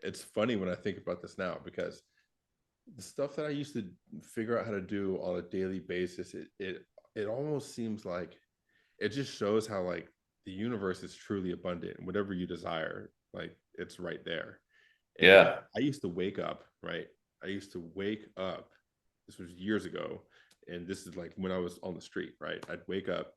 it's funny when I think about this now, because the stuff that I used to figure out how to do on a daily basis, it almost seems like it just shows how like the universe is truly abundant, and whatever you desire, like it's right there. And Yeah. I used to wake up, right? I used to wake up. This was years ago, and this is like when I was on the street, right? I'd wake up,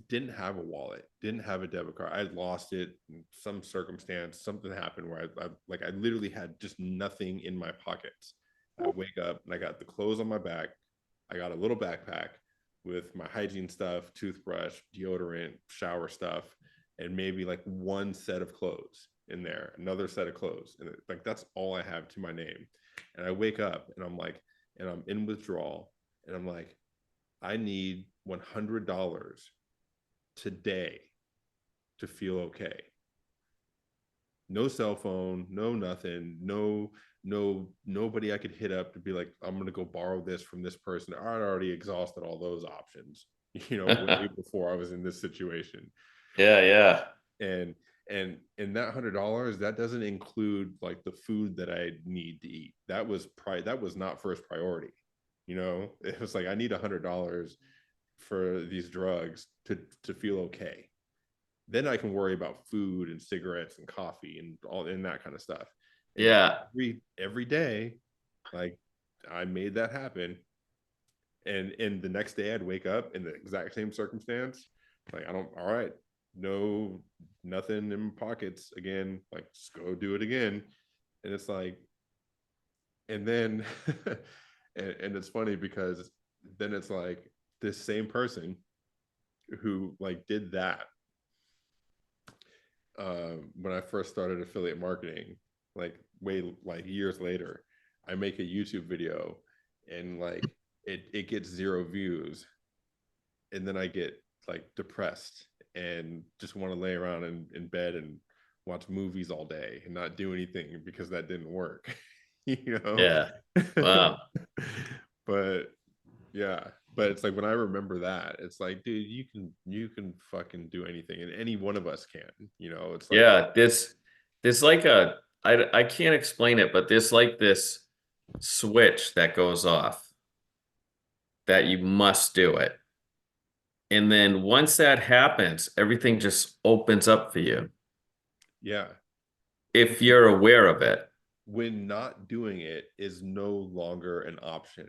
didn't have a wallet, didn't have a debit card. I lost it in some circumstance. Something happened where I literally had just nothing in my pockets. I wake up and I got the clothes on my back. I got a little backpack with my hygiene stuff, toothbrush, deodorant, shower stuff, and maybe like one set of clothes in there, another set of clothes. And like that's all I have to my name. And I wake up and I'm like, and I'm in withdrawal, and I'm like, I need $100 today to feel okay. No cell phone, no nothing, nobody I could hit up to be like, I'm gonna go borrow this from this person. I'd already exhausted all those options, way before I was in this situation. Yeah, yeah. And and that $100, that doesn't include like the food that I need to eat. That was not first priority. It was like I need $100 for these drugs to feel okay. Then I can worry about food and cigarettes and coffee and all and that kind of stuff. And Yeah. every day, like I made that happen. And the next day I'd wake up in the exact same circumstance. Like I don't, all right, no, nothing in my pockets again. Like just go do it again. And it's like, and then and it's funny because then it's like this same person who like did that when I first started affiliate marketing, like way like years later, I make a YouTube video and like it gets 0 views, and then I get like depressed and just want to lay around in bed and watch movies all day and not do anything because that didn't work, you know. Yeah. Wow. But yeah, but it's like when I remember that, it's like, dude, you can fucking do anything, and any one of us can. It's like, Yeah, there's like I can't explain it, but there's like this switch that goes off that you must do it. And then once that happens, everything just opens up for you yeah, if you're aware of it. when not doing it is no longer an option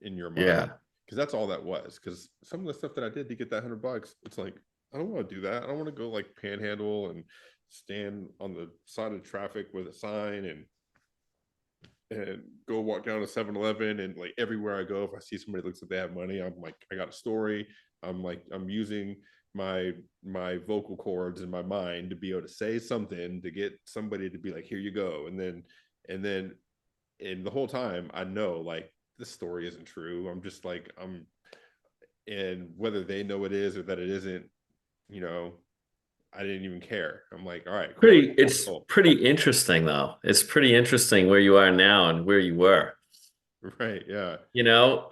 in your mind, Yeah. because that's all that was. Because some of the stuff that I did to get that $100, it's like I don't want to do that. I don't want to go like panhandle and stand on the side of traffic with a sign and go walk down to 7-Eleven, and like everywhere I go, if I see somebody looks like they have money, I'm like, I got a story. I'm using my vocal cords in my mind to be able to say something to get somebody to be like, here you go. And then and the whole time I know like this story isn't true. I'm just like, and whether they know it is or that it isn't, you know I didn't even care. I'm like, all right, cool, It's cool. pretty interesting though. It's pretty interesting where you are now and where you were, Right, yeah.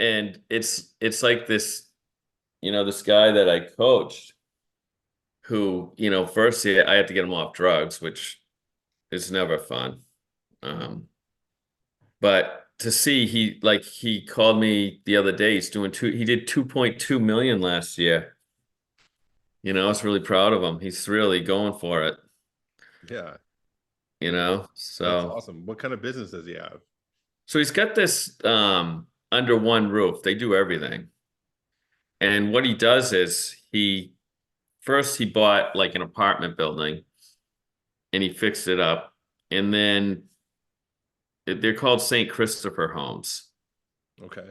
and it's like this, this guy that I coached who, first I had to get him off drugs, which is never fun. Um, but to see he called me the other day, he did 2.2 million last year. I was really proud of him. He's really going for it, Yeah, that's so awesome. What kind of business does he have? he's got this under one roof. They do everything. And what he does is he bought like an apartment building and he fixed it up. And then they're called St. Christopher homes. Okay.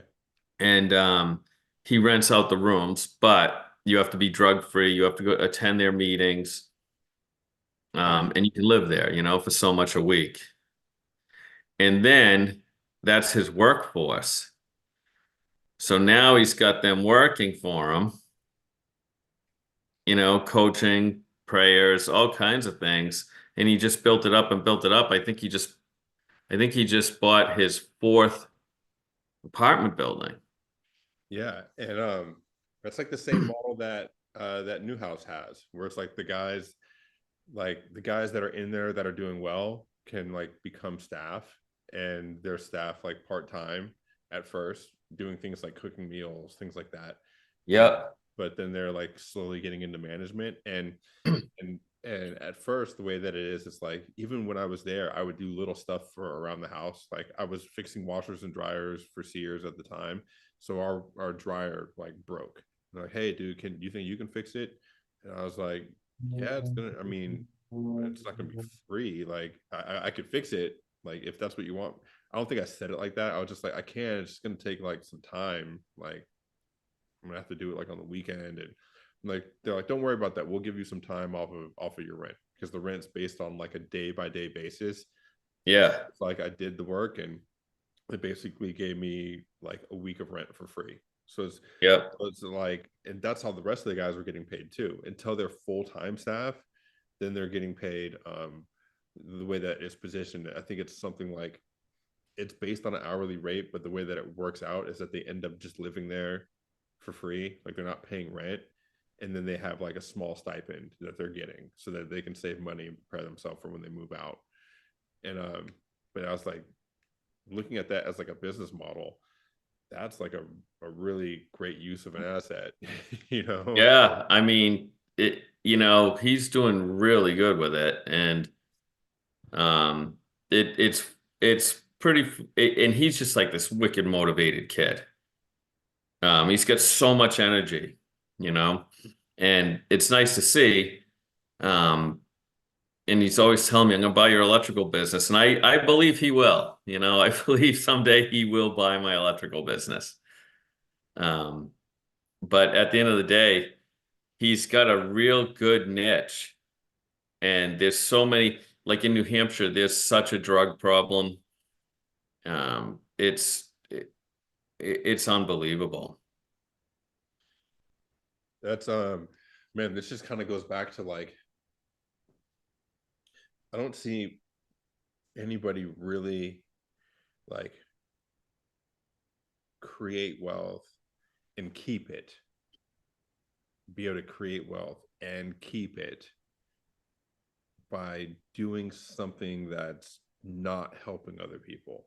And he rents out the rooms, but you have to be drug free. You have to go attend their meetings. Nice. And you can live there, for so much a week. And then that's his workforce. So now he's got them working for him, coaching, prayers, all kinds of things. And he just built it up and built it up. I think he just bought his fourth apartment building. Yeah, and that's like the same model that that Newhouse has, where it's like the guys that are in there that are doing well can like become staff, and they're staff like part-time at first, doing things like cooking meals, things like that. And Yeah. but then they're like slowly getting into management, and at first the way that it is, it's like even when I was there, I would do little stuff for around the house. Like I was fixing washers and dryers for Sears at the time. So our dryer like broke. They're like, hey dude, can you think you can fix it? And I was like, yeah, it's gonna, I mean, it's not gonna be free. Like I could fix it, like if that's what you want. I don't think I said it like that. I was just like, I can, it's just gonna take like some time. Like I'm gonna have to do it like on the weekend. And like they're like, don't worry about that, we'll give you some time off of your rent, because the rent's based on like a day by day basis. So Yeah. it's like I did the work, and they basically gave me like a week of rent for free. So Yep. it's like, and that's how the rest of the guys were getting paid too, until they're full-time staff. Then they're getting paid the way that it's positioned. I think it's something like, it's based on an hourly rate, but the way that it works out is that they end up just living there for free. Like they're not paying rent. And then they have like a small stipend that they're getting so that they can save money and prepare themselves for when they move out. And but I was like looking at that as like a business model. That's like a really great use of an asset, you know? Yeah. I mean, he's doing really good with it. And um it's pretty and he's just like this wicked motivated kid. He's got so much energy, you know, and it's nice to see. Um, and he's always telling me, I'm gonna buy your electrical business. And I believe he will, I believe someday he will buy my electrical business. Um, but at the end of the day, he's got a real good niche. And there's so many, like in New Hampshire, there's such a drug problem. Um, it's it, it's unbelievable. That's man, this just kind of goes back to like, I don't see anybody really like create wealth and keep it, be able to create wealth and keep it by doing something that's not helping other people.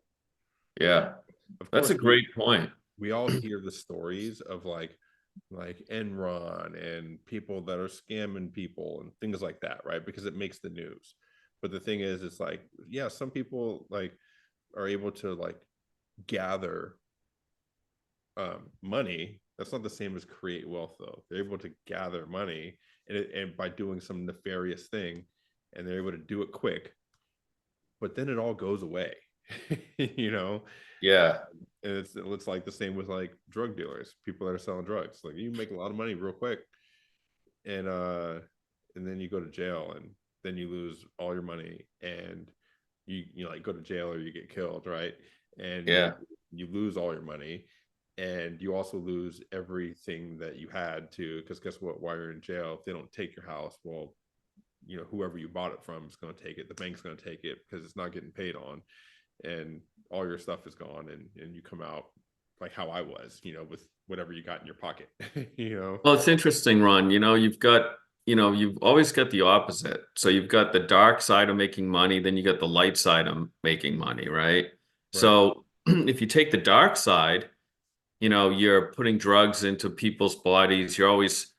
Yeah, Of that's course, a great point. we all hear the stories of like Enron and people that are scamming people and things like that, right? Because it makes the news. But the thing is, it's like, yeah, some people like are able to like gather money. That's not the same as create wealth, though. They're able to gather money, and by doing some nefarious thing, and they're able to do it quick. But then it all goes away, you know. Yeah, And it's like the same with like drug dealers, people that are selling drugs. Like you make a lot of money real quick, and then you go to jail, and then you lose all your money, and you like go to jail or you get killed, right? And yeah, you lose all your money, and you also lose everything that you had to, because guess what, while you're in jail, if they don't take your house, well, whoever you bought it from is going to take it, the bank's going to take it because it's not getting paid on, and all your stuff is gone, and you come out like how I was, with whatever you got in your pocket. you know well, it's interesting, Ron. You've always got the opposite. So you've got the dark side of making money, then you got the light side of making money, right? right. So if you take the dark side, you're putting drugs into people's bodies. You're always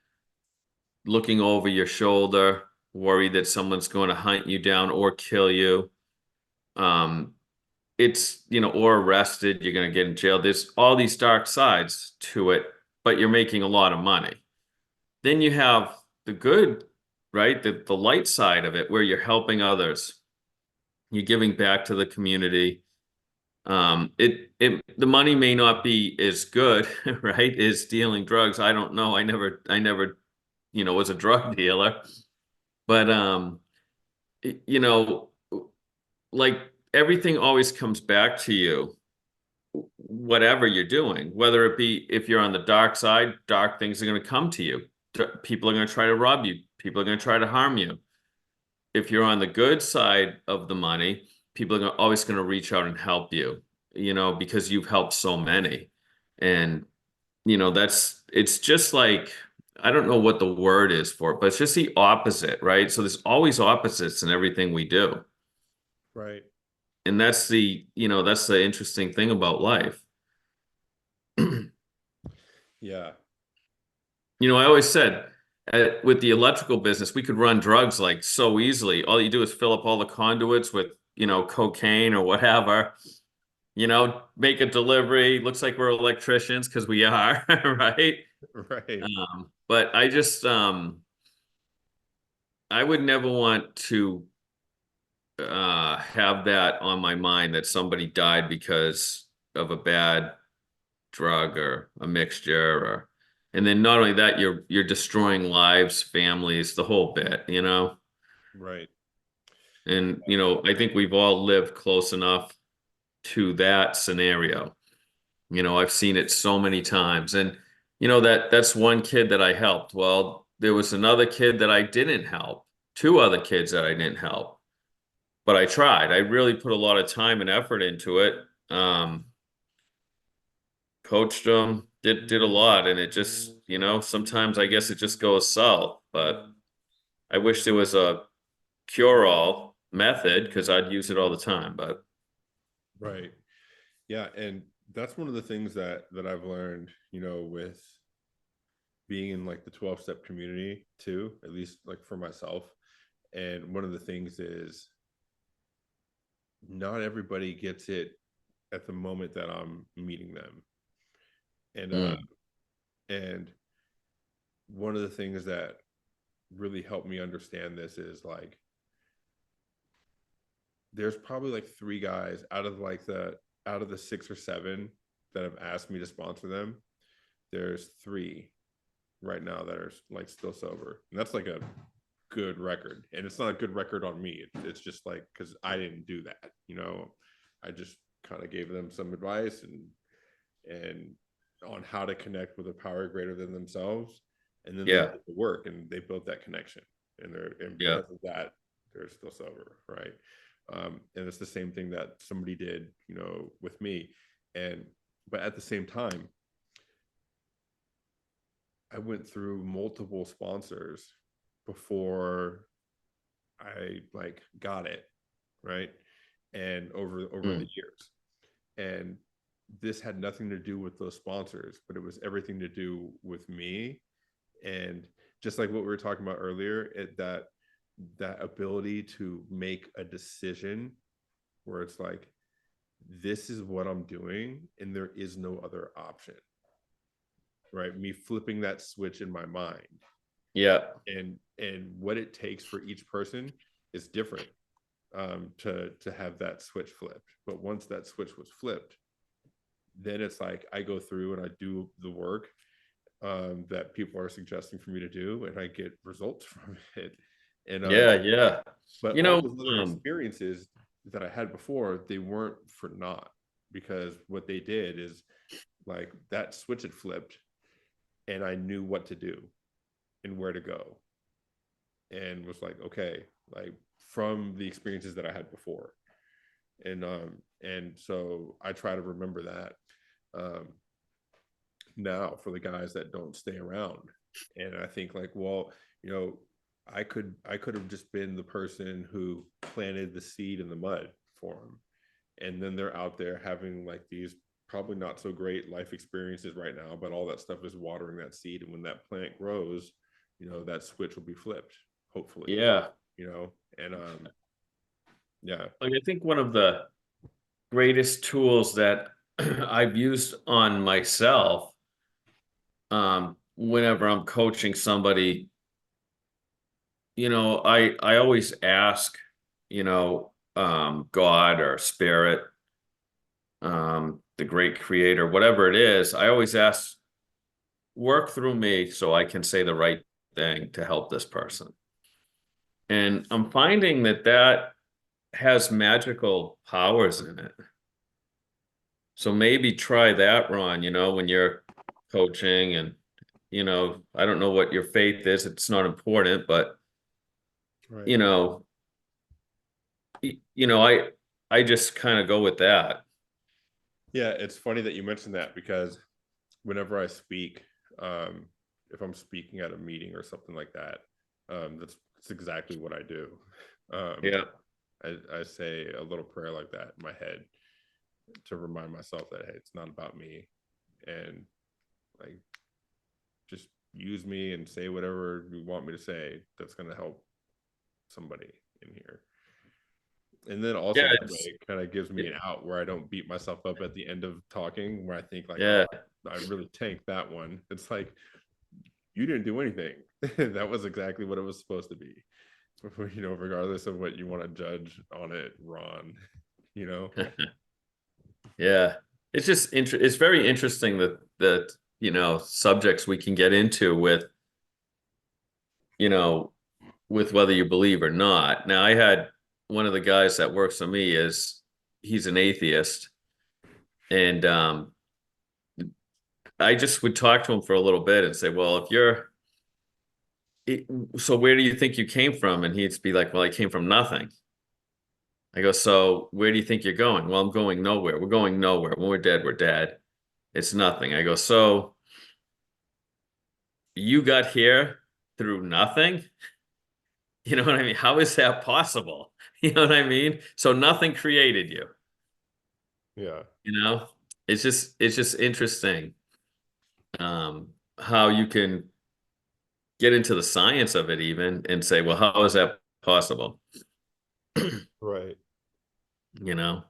looking over your shoulder, worried that someone's going to hunt you down or kill you. Um, or arrested, you're going to get in jail. There's all these dark sides to it, but you're making a lot of money. Then you have the good, right? The light side of it, where you're helping others, you're giving back to the community. The money may not be as good, right, as dealing drugs. I don't know. I never, was a drug dealer, but you know, like everything always comes back to you, whatever you're doing, whether it be if you're on the dark side, dark things are going to come to you. People are going to try to rob you. People are going to try to harm you. If you're on the good side of the money, people are always going to reach out and help you, because you've helped so many. And, it's just like, I don't know what the word is for it, but it's just the opposite, right? So there's always opposites in everything we do. Right. And that's that's the interesting thing about life. Yeah. I always said with the electrical business, we could run drugs like so easily. All you do is fill up all the conduits with, cocaine or whatever, make a delivery. Looks like we're electricians because we are, right? Right. But I would never want to have that on my mind that somebody died because of a bad drug or a mixture and then not only that, you're destroying lives, families, the whole bit. Right. And I think we've all lived close enough to that scenario. I've seen it so many times. And that's one kid that I helped. Well, there was another kid that I didn't help, two other kids that I didn't help, but I tried. I really put a lot of time and effort into it. Coached them, did a lot, and it just, sometimes I guess it just goes south. But I wish there was a cure-all method because I'd use it all the time. But Right. Yeah. And that's one of the things that I've learned, with being in like the 12-step community too, at least like for myself. And one of the things is not everybody gets it at the moment that I'm meeting them. And mm, and one of the things that really helped me understand this is like there's probably like three guys out of the six or seven that have asked me to sponsor them. There's three right now that are like still sober, and that's like a good record. And it's not a good record on me. It's just like because I didn't do that. I just kind of gave them some advice and on how to connect with a power greater than themselves, and then they yeah, did the work and they built that connection, and yeah, because of that, they're still sober, right? And it's the same thing that somebody did, with me, and but at the same time, I went through multiple sponsors before I like got it, right? And over the mm, years. And this had nothing to do with those sponsors, but it was everything to do with me. And just like what we were talking about earlier, that ability to make a decision where it's like, this is what I'm doing, and there is no other option. Right. Me flipping that switch in my mind, yeah, and what it takes for each person is different, to have that switch flipped. But once that switch was flipped, then it's like I go through and I do the work, that people are suggesting for me to do, and I get results from it. And yeah, yeah. but You all know, those other experiences that I had before, they weren't for naught, because what they did is like that switch had flipped, and I knew what to do and where to go, and was like, okay, like from the experiences that I had before. And so I try to remember that, um now for the guys that don't stay around. And I think like, well, you know, I could have just been the person who planted the seed in the mud for them. And then they're out there having like these probably not so great life experiences right now, but all that stuff is watering that seed. And when that plant grows, that switch will be flipped, hopefully, yeah. and yeah. Like I think one of the greatest tools that I've used on myself, whenever I'm coaching somebody, I always ask, God or spirit, the great creator, whatever it is, I always ask, work through me so I can say the right thing to help this person. And I'm finding that has magical powers in it. So maybe try that, Ron, when you're coaching and, I don't know what your faith is. It's not important, but, Right. you know, I just kind of go with that. Yeah, it's funny that you mentioned that, because whenever I speak, if I'm speaking at a meeting or something like that, that's exactly what I do. Um, Yeah. I say a little prayer like that in my head to remind myself that, hey, it's not about me, and like just use me and say whatever you want me to say that's going to help somebody in here. And then also Yeah, that way it's it kind of gives me an out where I don't beat myself up at the end of talking where I think like, oh, yeah. I really tanked that one. It's like, you didn't do anything. That was exactly what it was supposed to be. Regardless of what you want to judge on it, Ron, you know? Yeah. It's just it's very interesting that subjects we can get into you know, with whether you believe or not. Now, I had one of the guys that works for me he's an atheist, and I just would talk to him for a little bit and say, well, if you're so where do you think you came from? And he'd be like, well, I came from nothing. I go, so where do you think you're going? Well, I'm going nowhere. We're going nowhere. When we're dead, we're dead. It's nothing. I go, so you got here through nothing? You know what I mean? How is that possible? You know what I mean? So nothing created you, Yeah. you know? It's just interesting how you can get into the science of it even and say, well, how is that possible? Right. You know?